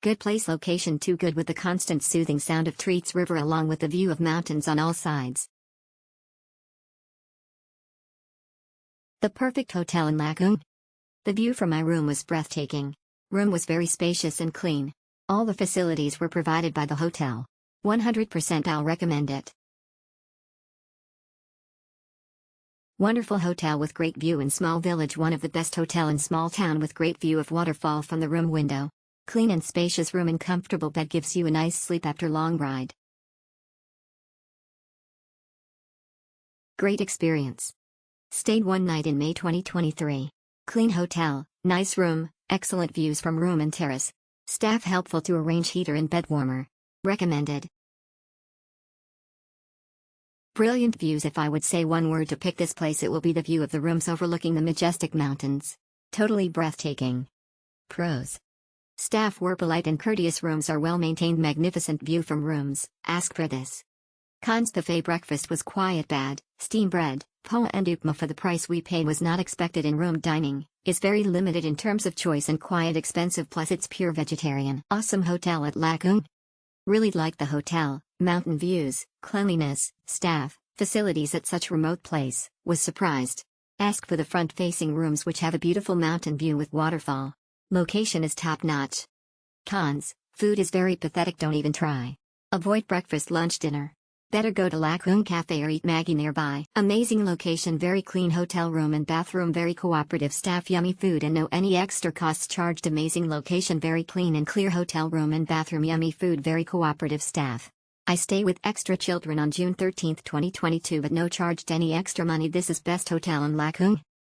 Good place location too good with the constant soothing sound of Treats River along with the view of mountains on all sides. The perfect hotel in Lagoon. The view from my room was breathtaking. Room was very spacious and clean. All the facilities were provided by the hotel. 100% I'll recommend it. Wonderful hotel with great view in small village. One of the best hotel in small town with great view of waterfall from the room window. Clean and spacious room and comfortable bed gives you a nice sleep after long ride. Great experience. Stayed one night in May 2023. Clean hotel, nice room, excellent views from room and terrace. Staff helpful to arrange heater and bed warmer. Recommended. Brilliant views. If I would say one word to pick this place, it will be the view of the rooms overlooking the majestic mountains. Totally breathtaking. Pros. Staff were polite and courteous. Rooms are well maintained. Magnificent view from rooms. Ask for this. Cons. Buffet breakfast was quiet. Bad. Steam bread, poha and upma for the price we paid was not expected. In room dining is very limited in terms of choice and quiet expensive, plus it's pure vegetarian. Awesome hotel at Lagoon. Really liked the hotel, mountain views, cleanliness, staff, facilities at such remote place. Was surprised. Ask for the front-facing rooms which have a beautiful mountain view with waterfall. Location is top-notch. Cons. Food is very pathetic. Don't even try. Avoid breakfast, lunch, dinner. Better go to Lagoon Cafe or eat Maggie nearby. Amazing location, very clean hotel room and bathroom, very cooperative staff, yummy food and no any extra costs charged. Amazing location, very clean and clear hotel room and bathroom, yummy food, very cooperative staff. I stay with extra children on June 13, 2022 but no charged any extra money. This is best hotel in Lagoon.